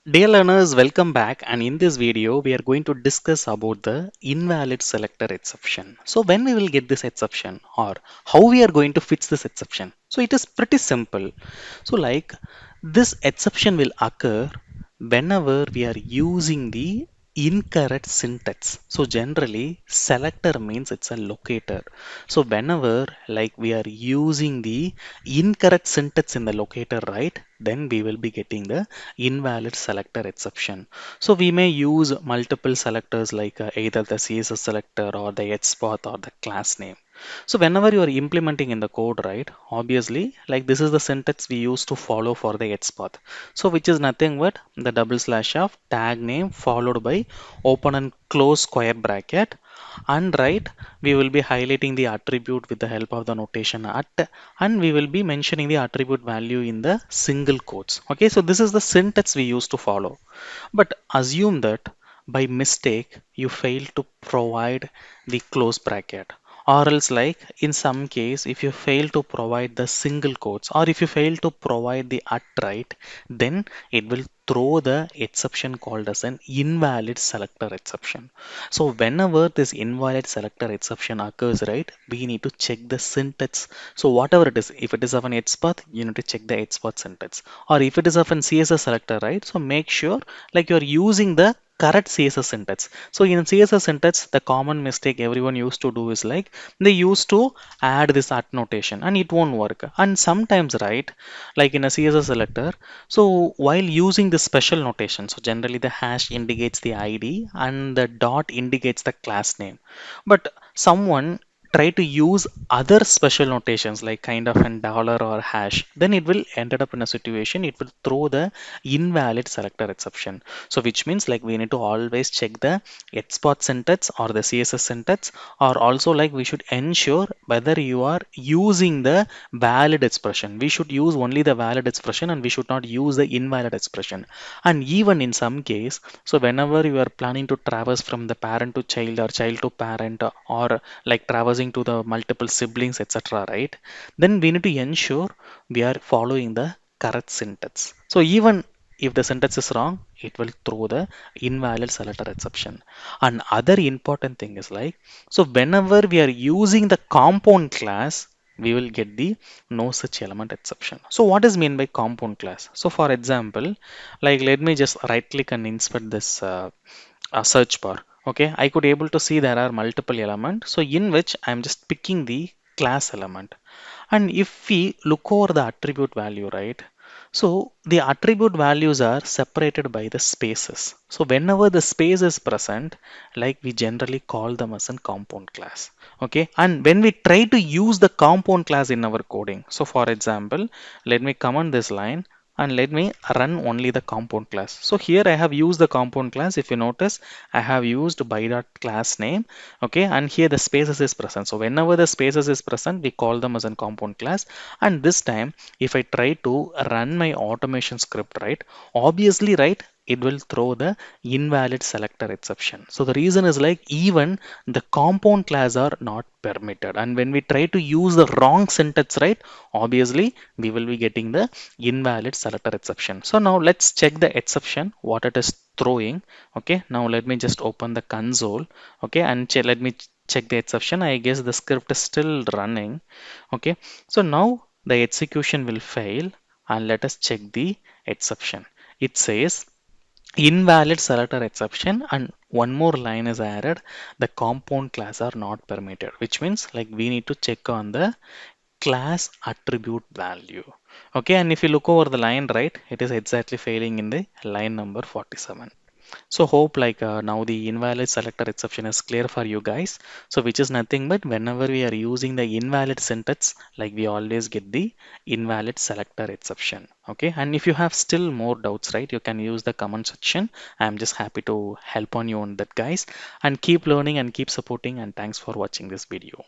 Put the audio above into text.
Dear learners, welcome back, and in this video we are going to discuss about the invalid selector exception. So when we will get this exception or how we are going to fix this exception. So it is pretty simple. So like this exception will occur whenever we are using the incorrect syntax. So generally selector means it's a locator. So whenever like we are using the incorrect syntax in the locator, right, then we will be getting the invalid selector exception. So we may use multiple selectors like either the CSS selector or the XPath or the class name. So whenever you are implementing in the code, right, obviously like this is the syntax we use to follow for the XPath. So which is nothing but the double slash of tag name followed by open and close square bracket, and right we will be highlighting the attribute with the help of the notation at, and we will be mentioning the attribute value in the single quotes. Okay, so this is the syntax we use to follow. But assume that by mistake you fail to provide the close bracket, or else like in some case if you fail to provide the single quotes or if you fail to provide the at, right, then it will throw the exception called as an invalid selector exception. So whenever this invalid selector exception occurs, right, we need to check the syntax. So whatever it is, if it is of an XPath, you need to check the XPath syntax, or if it is of an CSS selector, right, so make sure like you're using the correct CSS syntax. So in CSS syntax, the common mistake everyone used to do is like they used to add this at notation and it won't work. And sometimes, right, like in a CSS selector, so while using the special notation, so generally the hash indicates the ID and the dot indicates the class name. But someone try to use other special notations like kind of an dollar or hash, then it will ended up in a situation it will throw the invalid selector exception. So which means like we need to always check the XPath syntax or the CSS syntax, or also like we should ensure whether you are using the valid expression. We should use only the valid expression and we should not use the invalid expression. And even in some case, so whenever you are planning to traverse from the parent to child or child to parent, or like traversing to the multiple siblings, etc., right, then we need to ensure we are following the correct syntax. So even if the syntax is wrong, it will throw the invalid selector exception. And other important thing is like, so whenever we are using the compound class, we will get the no such element exception. So what is mean by compound class? So for example, like let me just right click and insert this search bar. Okay, I could able to see there are multiple elements. So in which I'm just picking the class element. And if we look over the attribute value, right? So the attribute values are separated by the spaces. So whenever the space is present, like we generally call them as a compound class. Okay. And when we try to use the compound class in our coding, so for example, let me comment this line and let me run only the compound class. So here I have used the compound class. If you notice, I have used by dot class name. Okay, and here the spaces is present. So whenever the spaces is present, we call them as a compound class. And this time, if I try to run my automation script, right, obviously, right, it will throw the invalid selector exception. So the reason is like even the compound class are not permitted. And when we try to use the wrong syntax, right, obviously we will be getting the invalid selector exception. So now let's check the exception, what it is throwing. Okay, now let me just open the console. Okay, and let me check the exception. I guess the script is still running. Okay, so now the execution will fail, and let us check the exception. It says invalid selector exception, and one more line is added, the compound class are not permitted, which means like we need to check on the class attribute value. Okay, and if you look over the line, right, it is exactly failing in the line number 47. So hope like now the invalid selector exception is clear for you guys. So which is nothing but whenever we are using the invalid syntax, like we always get the invalid selector exception. Okay, and if you have still more doubts, right, you can use the comment section. I'm just happy to help on you on that, guys. And keep learning and keep supporting, and thanks for watching this video.